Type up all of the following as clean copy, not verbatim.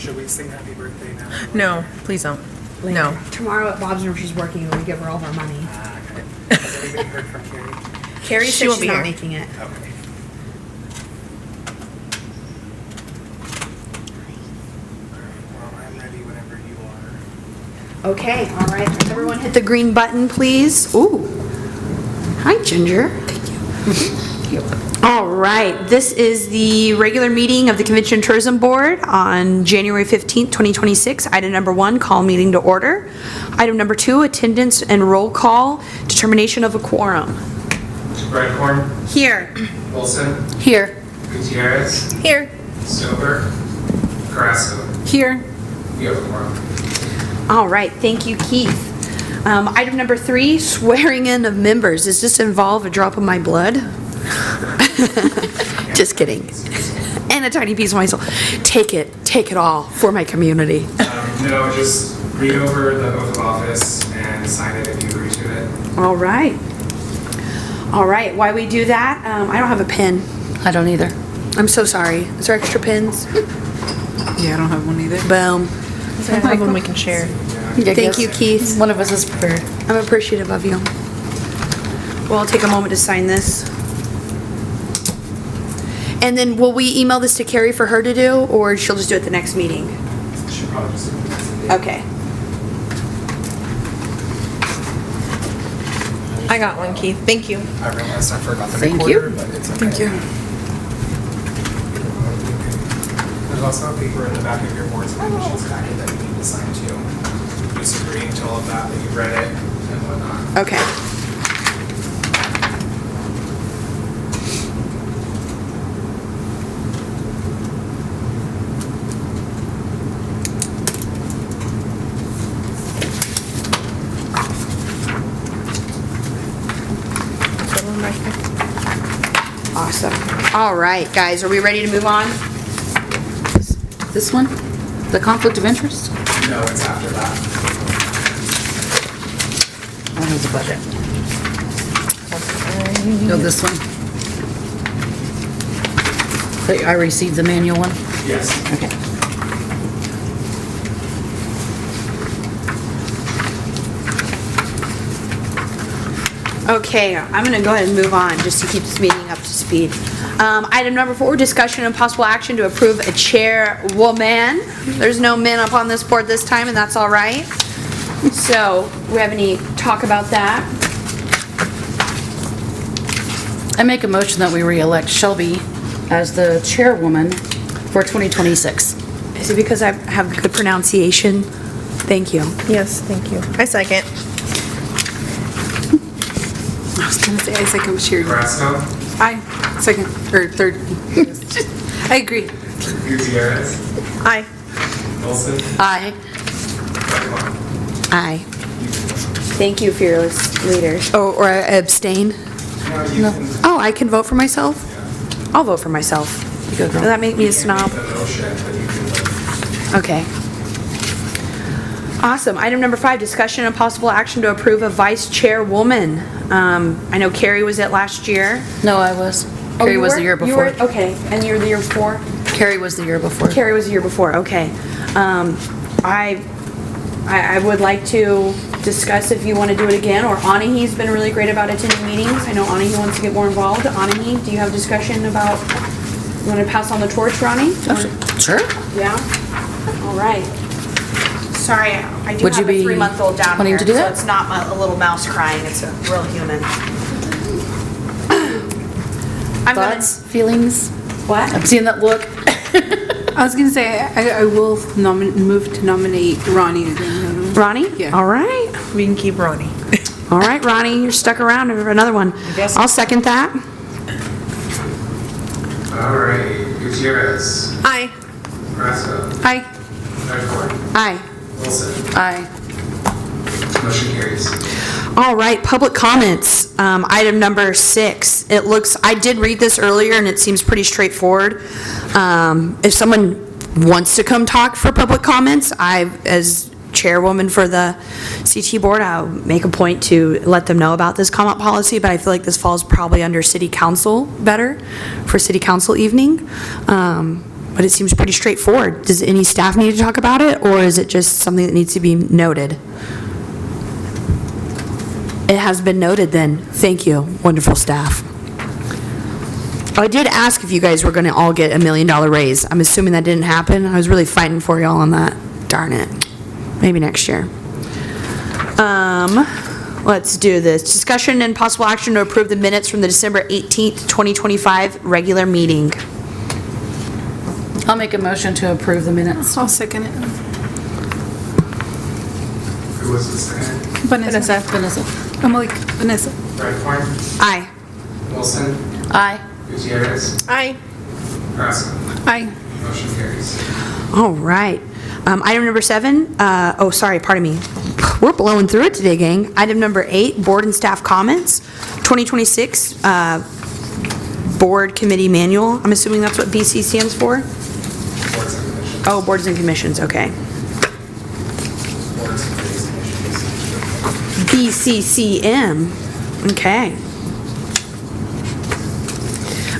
Should we sing happy birthday now? No, please don't. No. Tomorrow at Bob's, when she's working, we give her all of our money. Okay. Has anybody heard from Carrie? Carrie She said won't she's be not here. making it. Okay. Alright, well, I'm ready whenever you are. Okay, all right. Everyone hit the green button, please. Ooh. Hi, Ginger. Thank you. All right, this is the regular meeting of the Convention and Tourism Board on January 15th, 2026. Item number 1, call meeting to order. Item number 2, attendance and roll call, determination of a quorum. Redcorn, Here. Olson, Here. Gutierrez, Here. Stover, Carrasco. Here. You have a quorum. All right, thank you, Keith. Item number 3, swearing in of members. Does this involve a drop of my blood? Just kidding. And a tiny piece of my soul. Take it all for my community. No, just read over the oath of office and sign it if you agree to it. All right. All right, why we do that? I don't have a pen. I don't either. I'm so sorry. Is there extra pens? Yeah, I don't have one either. Boom. I have one we can share. Thank you, Keith. One of us is prepared. I'm appreciative of you. Well, I'll take a moment to sign this. And then will we email this to Carrie for her to do, or she'll just do it the next meeting? Should probably just. Okay. I got one, Keith. Thank you. I realized I forgot the Thank recorder, you. but it's okay. Thank you. There's also a paper in the back of your board's conditions packet that you need to sign too. Just agreeing to all of that you've read it and whatnot. Okay. Awesome. All right, guys, are we ready to move on? This one? The conflict of interest? No, it's after that. One is the budget. No, this one. I received the manual one? Yes. Okay. Okay, I'm gonna go ahead and move on, just to keep this meeting up to speed. Item number 4, discussion and possible action to approve a chairwoman. There's no men up on this board this time, and that's all right. So, we have any talk about that? I make a motion that we re-elect Shelby as the chairwoman for 2026. Is it because I have good pronunciation? Thank you. Yes, thank you. I second. I was gonna say I second what she Carrasco, I second or third. I agree. Gutierrez, Aye. Olson, Aye. Redcorn. Aye. Thank you, fearless leaders. Oh, or I abstain? No, you can. Oh, I can vote for myself? I'll vote for myself. Go, Does girl. that make me a You can't snob? make the motion, but you can vote. Okay. Awesome. Item number 5, discussion and possible action to approve a vice chairwoman. I know Carrie was it last year. No, I was. Oh, Carrie you was were? the year You before. were? Okay, and you were the year before? Carrie was the year before. Carrie was the year before, okay. I would like to discuss if you want to do it again, or Anahi's been really great about attending meetings. I know Anahi wants to get more involved. Anahi, do you have discussion about, you want to pass on the torch, Ronnie? Sure. Yeah? All right. Sorry, I do Would you have a be 3-month-old down wanting here, to do so that? it's not a little mouse crying, it's a real human. I'm gonna, Thoughts, feelings? what? I'm seeing that look. I was gonna say I will move to nominate Ronnie again. Ronnie? Yeah. All right. We can keep Ronnie. All right, Ronnie, you're stuck around for another one. guess. I'll second that. All right, Gutierrez, Aye. Carrasco, Aye. Redcorn, Aye. Olson. Aye. Motion carries. All right, public comments. Item number 6. It looks, I did read this earlier and it seems pretty straightforward. If someone wants to come talk for public comments, as chairwoman for the CT board, I'll make a point to let them know about this comment policy, but I feel like this falls probably under city council better for city council evening. but it seems pretty straightforward. Does any staff need to talk about it, or is it just something that needs to be noted? It has been noted then. Thank you, wonderful staff. I did ask if you guys were going to all get $1 million raise. I'm assuming that didn't happen. I was really fighting for y'all on that. Darn it. Maybe next year. Let's do this. Discussion and possible action to approve the minutes from the December 18th, 2025 regular meeting. I'll make a motion to approve the minutes. I'll second it. Who was the second? Vanessa. Vanessa. I'm like, Vanessa. Redcorn, Aye. Wilson, Aye. Gutierrez, Aye. Grasso. Aye. Motion carries. All right. Item number 7, pardon me. We're blowing through it today, gang. Item number 8, board and staff comments, 2026 board committee manual. I'm assuming that's what BC stands for? Boards and commissions. Oh, boards and commissions, okay. Boards and commissions. BCCM, okay.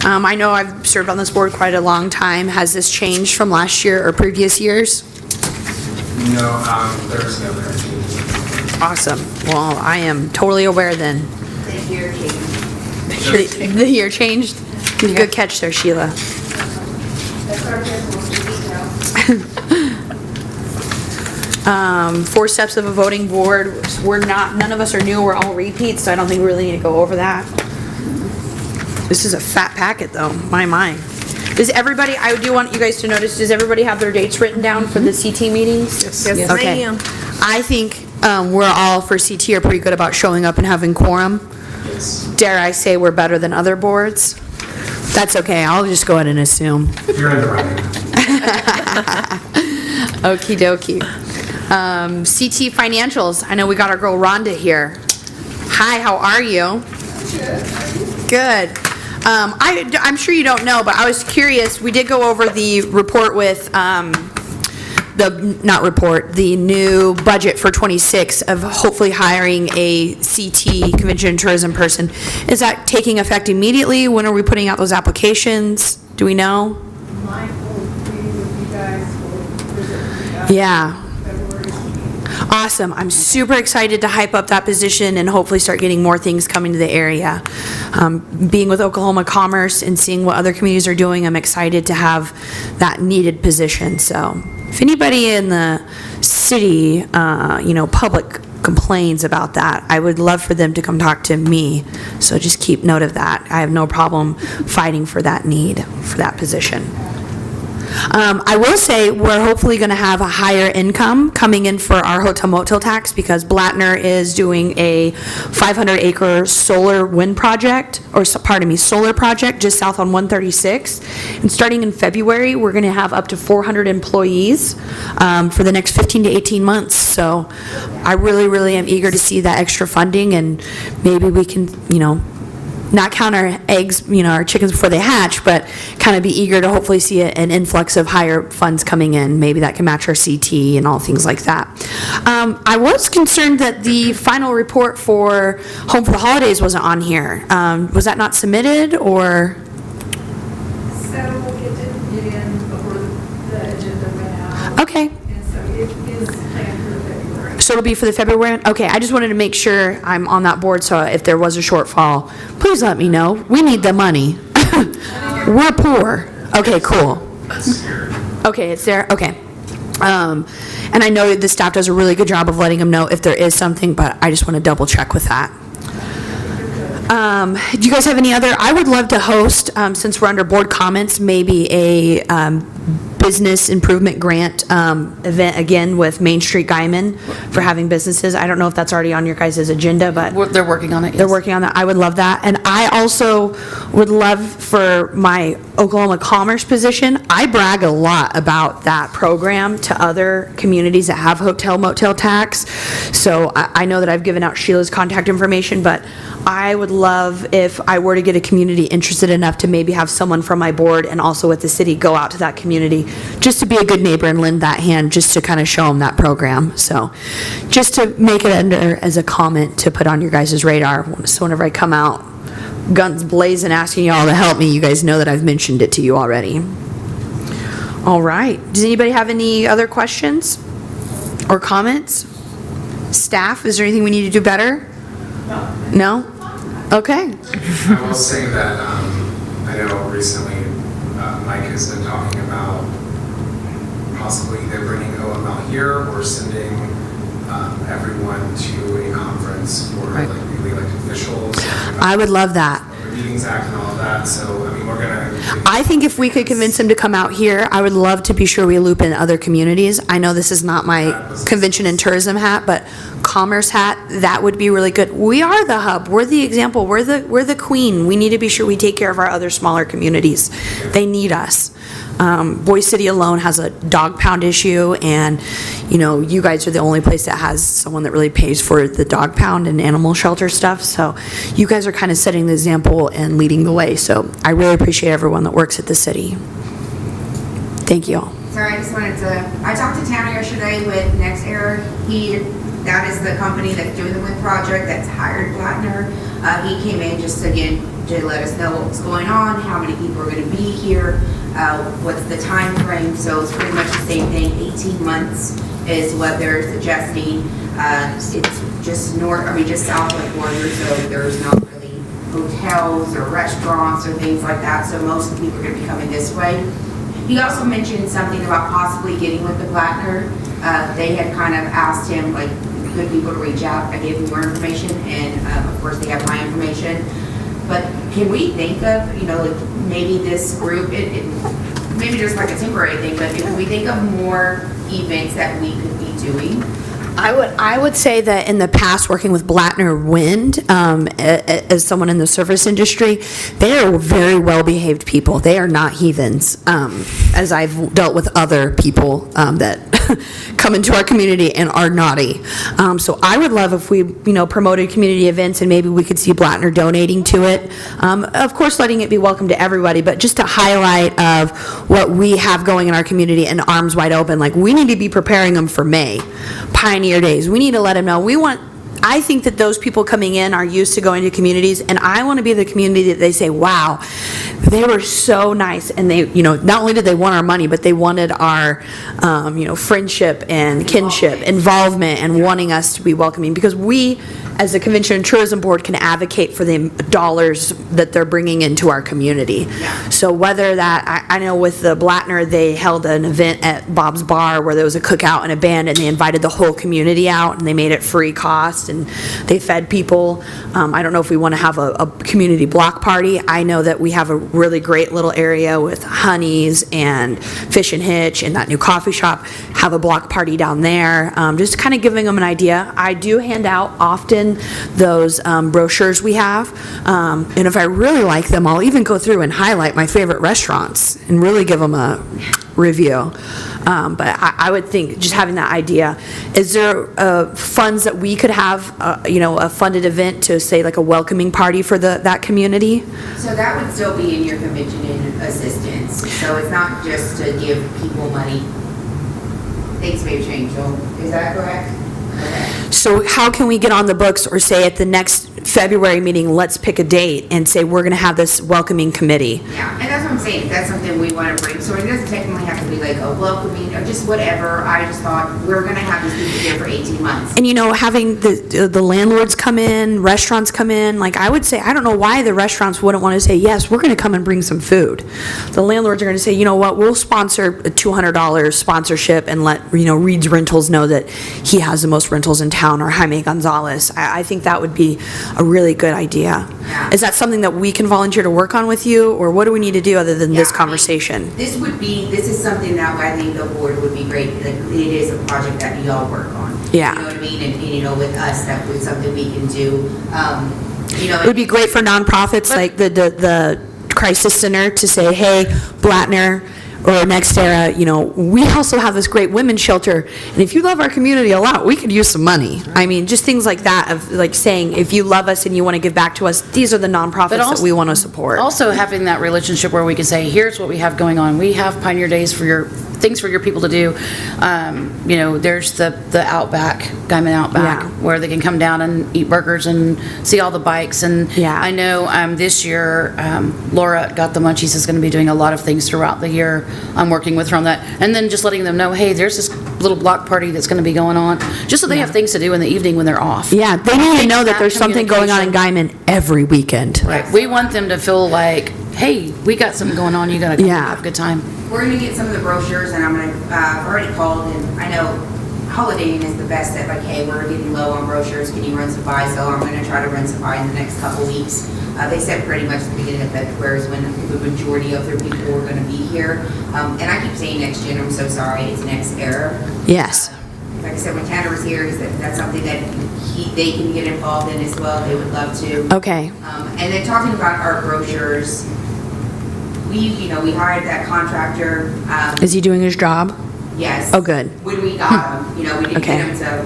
I know I've served on this board quite a long time. Has this changed from last year or previous years? No, there's no current changes. Awesome. Well, I am totally aware then. The year changed? Good catch there, Sheila. 4 steps of a voting board. None of us are new, we're all repeats, so I don't think we really need to go over that. This is a fat packet though, my. Does everybody, I do want you guys to notice, does everybody have their dates written down for the CT meetings? Yes, Okay. ma'am. I think we're all for CT are pretty good about showing up and having quorum. Yes. Dare I say we're better than other boards? That's okay, I'll just go ahead and assume. You're in the running. Okie dokie. CT financials, I know we got our girl Rhonda here. Hi, how are you? Good. I'm sure you don't know, but I was curious, we did go over the report with, the new budget for 26 of hopefully hiring a CT, Convention and Tourism person. Is that taking effect immediately? When are we putting out those applications? Do we know? Mine will be with you guys, we'll visit with you guys. Yeah. February. Awesome. I'm super excited to hype up that position and hopefully start getting more things coming to the area. Being with Oklahoma Commerce and seeing what other communities are doing, I'm excited to have that needed position. So if anybody in the city, public complains about that, I would love for them to come talk to me. So just keep note of that. I have no problem fighting for that need, for that position. I will say we're hopefully going to have a higher income coming in for our hotel motel tax because Blattner is doing a 500-acre solar wind project, solar project just south on 136. And starting in February, we're going to have up to 400 employees for the next 15 to 18 months. So I really, really am eager to see that extra funding, and maybe we can, not count our eggs, our chickens before they hatch, but kind of be eager to hopefully see an influx of higher funds coming in. Maybe that can match our CT and all things like that. I was concerned that the final report for Home for the Holidays wasn't on here. Was that not submitted, or? So it didn't get in before the agenda went out. Okay. And so it is planned for February. So it'll be for the February one? Okay, I just wanted to make sure I'm on that board, so if there was a shortfall, please let me know. We need the money. We're poor. Okay, cool. Okay, it's there, okay. And I know the staff does a really good job of letting them know if there is something, but I just want to double check with that. Do you guys have any other, I would love to host, since we're under board comments, maybe a business improvement grant event again with Main Street Guyman for having businesses. I don't know if that's already on your guys' agenda, but They're working on it, yes. they're working on that. I would love that. And I also would love for my Oklahoma Commerce position. I brag a lot about that program to other communities that have hotel motel tax. So I know that I've given out Sheila's contact information, but I would love if I were to get a community interested enough to maybe have someone from my board and also with the city go out to that community just to be a good neighbor and lend that hand, just to kind of show them that program. So just to make it under as a comment to put on your guys' radar. So whenever I come out, guns blazing, asking y'all to help me, you guys know that I've mentioned it to you already. All right. Does anybody have any other questions or comments? Staff, is there anything we need to do better? No? Okay. I will say that, I know recently, Mike has been talking about possibly either bringing OM out here or sending, everyone to a conference for Right. like newly elected officials. I would love that. The Meetings Act and all of that, so, I mean, we're gonna. I think if we could convince them to come out here, I would love to be sure we loop in other communities. I know this is not my convention and tourism hat, but commerce hat, that would be really good. We are the hub, we're the example, we're the queen. We need to be sure we take care of our other smaller communities. They need us. Boise City alone has a dog pound issue, and, you know, you guys are the only place that has someone that really pays for the dog pound and animal shelter stuff, so you guys are kind of setting the example and leading the way, so I really appreciate everyone that works at the city. Thank you all. So I just wanted to, I talked to Tanner yesterday with Next Era. That is the company that's doing the WIN project that's hired Blattner. He came in just again to let us know what's going on, how many people are going to be here, what's the time frame. So it's pretty much the same thing. 18 months is what they're suggesting. It's just just south of the border, so there's not really hotels or restaurants or things like that. So most of the people are going to be coming this way. He also mentioned something about possibly getting with the Blattner. They had kind of asked him, like, good people to reach out. I gave him more information, and of course they have my information. But can we think of, you know, like maybe this group, maybe just like a temporary thing, but can we think of more events that we could be doing? I would say that in the past, working with Blattner Wind, as someone in the service industry, they are very well-behaved people. They are not heathens, as I've dealt with other people that come into our community and are naughty. So I would love if we, you know, promoted community events and maybe we could see Blattner donating to it. Of course, letting it be welcome to everybody, but just to highlight of what we have going in our community and arms wide open, like we need to be preparing them for May, Pioneer Days. We need to let them know. I think that those people coming in are used to going to communities, and I want to be the community that they say, wow, they were so nice, and they, you know, not only did they want our money, but they wanted our, you know, friendship and kinship, involvement, and wanting us to be welcoming, because we, as the Convention and Tourism Board, can advocate for the dollars that they're bringing into our community. So whether that, I know with the Blattner, they held an event at Bob's Bar where there was a cookout and a band, and they invited the whole community out, and they made it free cost, and they fed people. I don't know if we want to have a community block party. I know that we have a really great little area with Honey's and Fish and Hitch and that new coffee shop, have a block party down there, just kind of giving them an idea. I do hand out often those brochures we have, and if I really like them, I'll even go through and highlight my favorite restaurants and really give them a review. But I would think just having that idea, is there funds that we could have, you know, a funded event to say like a welcoming party for that community? So that would still be in your convention and assistance. So it's not just to give people money. Things may change, so is that correct? Okay. So how can we get on the books or say at the next February meeting, let's pick a date and say we're going to have this welcoming committee? Yeah, and that's what I'm saying, that's something we want to bring, so it doesn't technically have to be like a welcoming, or just whatever. I just thought, we're going to have these people here for 18 months. And you know, having the landlords come in, restaurants come in, like I would say, I don't know why the restaurants wouldn't want to say, yes, we're going to come and bring some food. The landlords are going to say, you know what, we'll sponsor a $200 sponsorship and let, you know, Reed's Rentals know that he has the most rentals in town, or Jaime Gonzalez. I think that would be a really good idea. Yeah. Is that something that we can volunteer to work on with you, or what do we need to do other than this Yeah, conversation? This is something that I think the board would be great, like, it is a project that you all work on. Yeah. You know what I mean, and you know, with us, that was something we can do, you know. It would be great for nonprofits like the Crisis Center to say, hey, Blattner or Next Era, you know, we also have this great women's shelter, and if you love our community a lot, we could use some money. I mean, just things like that, of like saying, if you love us and you want to give back to us, these are the nonprofits that we want to support. Also having that relationship where we can say, here's what we have going on. We have Pioneer Days for your things for your people to do. You know, there's the Outback, Guyman Outback, Yeah. where they can come down and eat burgers and see all the bikes. And Yeah. I know this year, Laura Got the Munchies is going to be doing a lot of things throughout the year. I'm working with her on that. And then just letting them know, hey, there's this little block party that's going to be going on, just so they have things to do in the evening when they're off. Yeah, they need to know that there's something going on in Communication. Guyman every weekend. Right. We want them to feel like, hey, we got something going on, you gotta come Yeah. have a good time. We're gonna get some of the brochures, and I'm gonna, I've already called, and I know Holiday Inn is the best at like, hey, we're getting low on brochures, can you run some by? So I'm gonna try to run some by in the next couple weeks. They said pretty much the beginning of February is when the majority of their people were gonna be here. And I keep saying next gen, I'm so sorry, it's next era. Yes. Like I said, when Tanner was here, he said that's something that they can get involved in as well, they would love to. Okay. And then talking about our brochures, we hired that contractor. Is he doing his job? Yes. Oh, good. When we got him, we didn't Okay. get him to,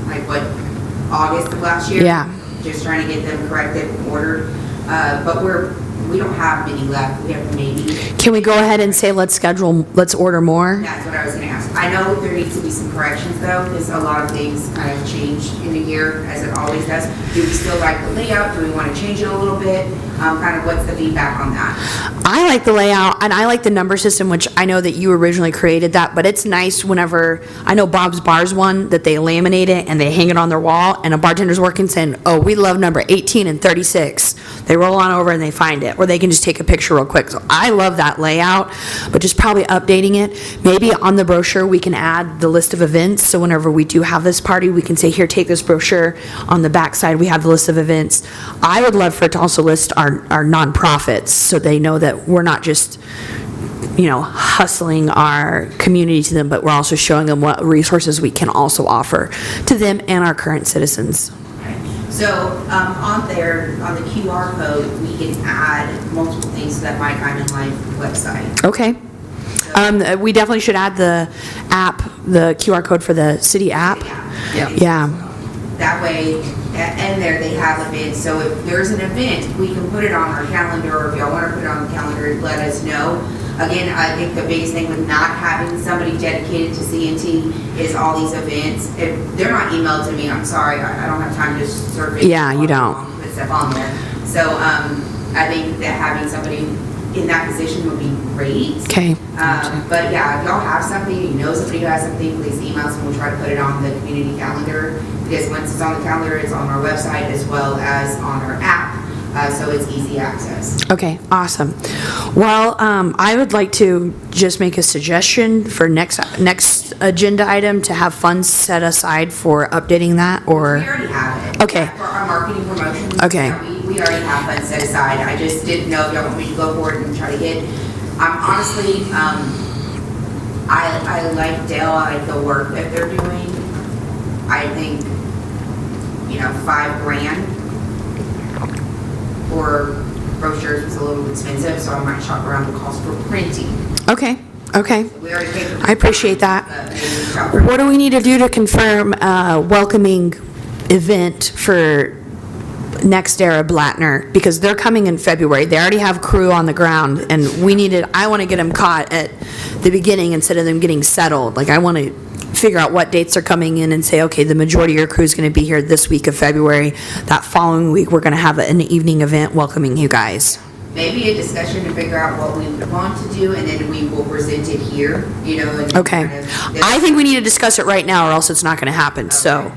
like, what, August of last year? Yeah. Just trying to get them corrected and ordered. But we don't have many left, we have maybe. Can we go ahead and say let's order more? That's what I was gonna ask. I know there needs to be some corrections though, because a lot of things kind of change in a year, as it always does. Do we still like the layout? Do we want to change it a little bit? Kind of what's the feedback on that? I like the layout and I like the number system, which I know that you originally created that, but it's nice whenever, I know Bob's Bar's one, that they laminate it and they hang it on their wall and a bartender's working saying, oh, we love number 18 and 36. They roll on over and they find it, or they can just take a picture real quick. So I love that layout, but just probably updating it. Maybe on the brochure, we can add the list of events. So whenever we do have this party, we can say, here, take this brochure. On the back side, we have the list of events. I would love for it to also list our nonprofits, so they know that we're not just, hustling our community to them, but we're also showing them what resources we can also offer to them and our current citizens. So on there, on the QR code, we can add multiple things to that My Guyman Life website. Okay. We definitely should add the app, the QR code for the city app. Yeah. That way, and there they have events, so if there's an event, we can put it on our calendar, or if y'all want to put it on the calendar, let us know. Again, I think the biggest thing with not having somebody dedicated to CNT is all these events. If they're not emailed to me, I'm sorry, I don't have time to survey. Yeah, you don't. Put stuff on there. So, I think that having somebody in that position would be great. Okay. But yeah, if y'all have something, you know somebody who has something, please email us and we'll try to put it on the community calendar. Because once it's on the calendar, it's on our website as well as on our app, so it's easy access. Okay, awesome. Well, I would like to just make a suggestion for next agenda item to have funds set aside for updating that, or? We already have it. Okay. For our marketing promotions. Okay. Yeah, we already have funds set aside. I just didn't know if y'all want me to go forward and try to get, honestly, I like Dale, I like the work that they're doing. I think, $5,000 for brochures was a little expensive, so I might shop around the cost for printing. Okay, okay. We already paid for. I appreciate that. Maybe shop around. What do we need to do to confirm a welcoming event for Next Era Blattner? Because they're coming in February. They already have crew on the ground, and I want to get them caught at the beginning instead of them getting settled. Like, I want to figure out what dates are coming in and say, okay, the majority of your crew is going to be here this week of February. That following week, we're going to have an evening event welcoming you guys. Maybe a discussion to figure out what we want to do, and then we will present it here, and Okay. kind of- I think we need to discuss it right now, or else it's not going to happen. So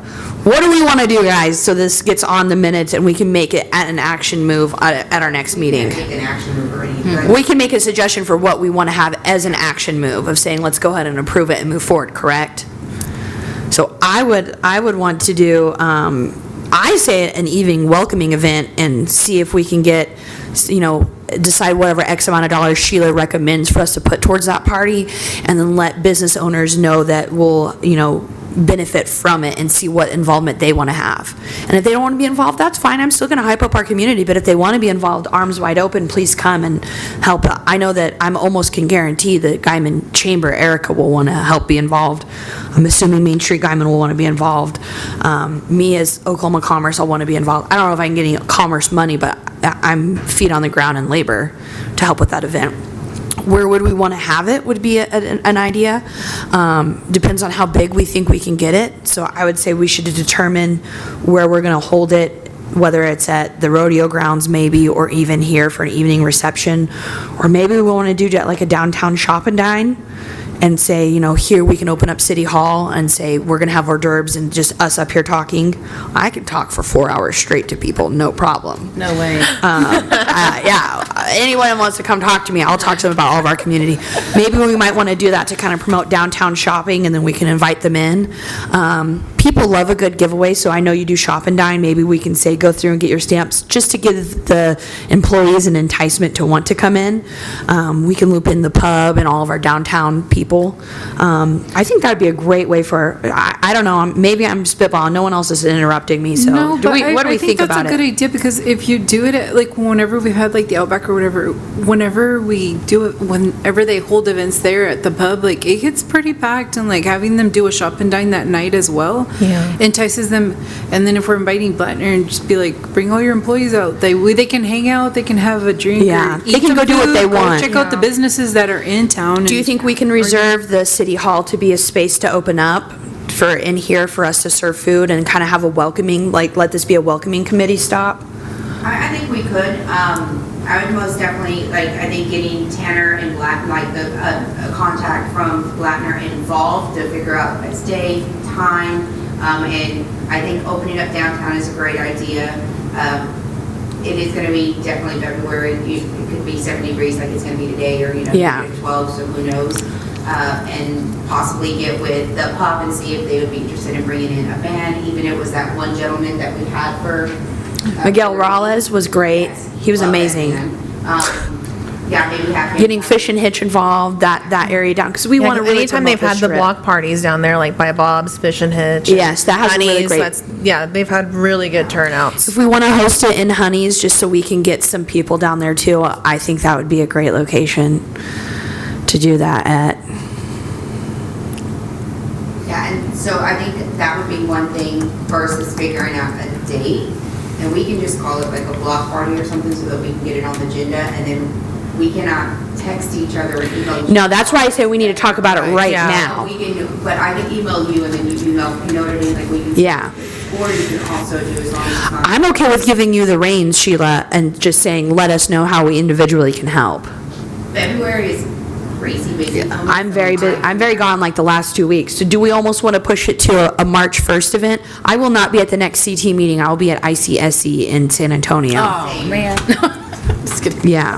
what do we want to do, guys, so this gets on the minutes and we can make it an action move at our next meeting? Can't take an action move or anything. We can make a suggestion for what we want to have as an action move of saying, let's go ahead and approve it and move forward, correct? So I would want to do, I say an evening welcoming event and see if we can get, decide whatever X amount of dollars Sheila recommends for us to put towards that party, and then let business owners know that we'll, benefit from it and see what involvement they want to have. And if they don't want to be involved, that's fine. I'm still going to hype up our community, but if they want to be involved, arms wide open, please come and help. I know that I'm almost can guarantee that Guyman Chamber, Erica, will want to help be involved. I'm assuming Main Street Guyman will want to be involved. Me as Oklahoma Commerce, I'll want to be involved. I don't know if I can get any commerce money, but I'm feet on the ground and labor to help with that event. Where would we want to have it would be an idea. Depends on how big we think we can get it. So I would say we should determine where we're going to hold it, whether it's at the rodeo grounds maybe, or even here for an evening reception. Or maybe we want to do like a downtown shop and dine and say, you know, here we can open up City Hall and say, we're going to have hors d'oeuvres and just us up here talking. I could talk for 4 hours straight to people, no problem. No way. Yeah, anyone wants to come talk to me, I'll talk to them about all of our community. Maybe we might want to do that to kind of promote downtown shopping, and then we can invite them in. People love a good giveaway, so I know you do shop and dine. Maybe we can say, go through and get your stamps, just to give the employees an enticement to want to come in. We can loop in the pub and all of our downtown people. I think that'd be a great way for, I don't know, maybe I'm spitballing, no one else is interrupting me, so. No, but What do we think about that's a good it? idea, because if you do it at, like, whenever we had like the Outback or whatever, whenever we do it, whenever they hold events there at the pub, like, it gets pretty packed, and like having them do a shop and dine that night as well Yeah. entices them. And then if we're inviting Butner, and just be like, bring all your employees out, they can hang out, they can have a drink, Yeah, or they eat can go some do what food, they go want. check out the businesses that are in town. Do you think we can reserve the City Hall to be a space to open up for, in here, for us to serve food and kind of have a welcoming, like, let this be a welcoming committee stop? I think we could. I would most definitely, like, I think getting Tanner and a contact from Blattner involved to figure out its day, time, and I think opening up downtown is a great idea. It is gonna be definitely February. It could be 70 degrees like it's gonna be today, or, Yeah. 12, so who knows? And possibly get with the pub and see if they would be interested in bringing in a band, even if it was that one gentleman that we had for. Miguel Rales was great. Yes, He was love that amazing. man. Yeah, maybe have him. Getting Fish and Hitch involved, that area down, because we want to really Anytime promote they've had this the strip. block parties down there, like by Bob's Fish and Hitch. Yes, that has a really Honey's, great- Yeah, they've had really good turnouts. If we want to host it in Honey's, just so we can get some people down there too, I think that would be a great location to do that at. Yeah, and so I think that would be one thing versus figuring out a date. And we can just call it like a block party or something so that we can get it on the agenda, and then we cannot text each other or email. No, that's why I say we need to talk about it right Yeah. now. We can do, but I can email you and then you email, you know what I mean? Like we can. Yeah. Or you can also do as long as it's not. I'm okay with giving you the reins, Sheila, and just saying, let us know how we individually can help. February is crazy busy. I'm very gone like the last 2 weeks. So do we almost want to push it to a March 1st event? I will not be at the next CT meeting. I will be at ICSC in San Antonio. Oh, man. Just kidding. Yeah.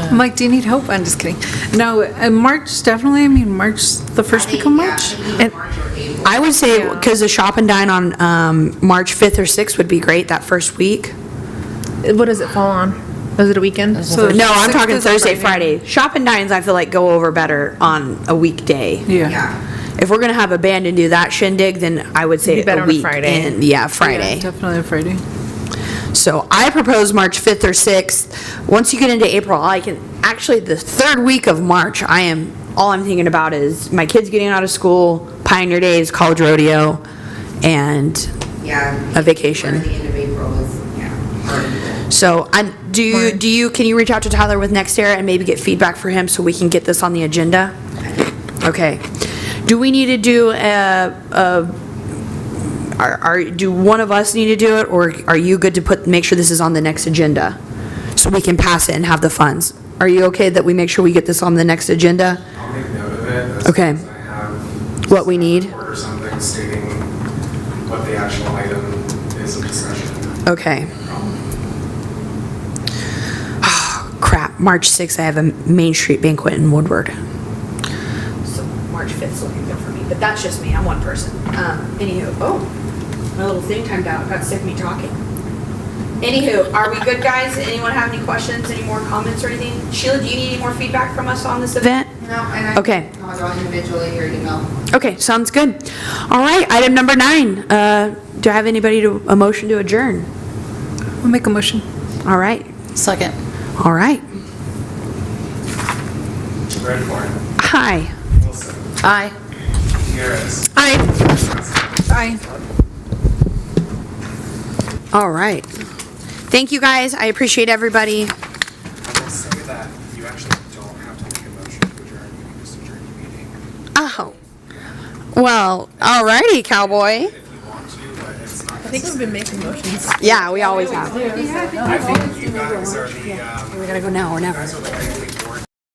I'm like, do you need help? I'm just kidding. No, March, definitely, I mean, March, the first week of March. Either March or April. I would say, because the shop and dine on March 5th or 6th would be great, that first week. What does it fall on? Is it a weekend? So No, I'm 6th talking is a Thursday, Friday. Shop and dines, I feel like, go over better on a weekday. Yeah. Yeah. If we're gonna have a band and do that shindig, then I would say It'd be better a on a week. Friday. And, yeah, Friday. Yeah, definitely a Friday. So I propose March 5th or 6th. Once you get into April, actually, the third week of March, all I'm thinking about is my kids getting out of school, Pioneer Days, College Rodeo, and Yeah. a vacation. Or the end of April is, yeah. already full. So, can you reach out to Tyler with NextEra and maybe get feedback for him so we can get this on the agenda? Okay. Do we need to do do one of us need to do it, or are you good to make sure this is on the next agenda? So we can pass it and have the funds? Are you okay that we make sure we get this on the next agenda? I'll make note of it. As Okay. soon as I have What we need? report or something stating what the actual item is of discussion. Okay. Crap, March 6th, I have a Main Street banquet in Woodward. So March 5th is looking good for me, but that's just me, I'm one person. Anywho, my little thing timed out, got sick of me talking. Anywho, are we good, guys? Anyone have any questions, any more comments or anything? Sheila, do you need any more feedback from us on this event? No, and I. Okay. I'll go individually or email. Okay, sounds good. All right, item number 9. Do I have anybody a motion to adjourn? I'll make a motion. All right, Second. all right. Redcorn, Hi. Wilson, Aye. Harris. Hi. Aye. All right. Thank you, guys. I appreciate everybody. I will say that you actually don't have to make a Well, alrighty, cowboy. if you want to, but it's not. I think we've been making motions. Yeah, we always have. I think you guys are the, We gotta go now or never. guys are the regularly board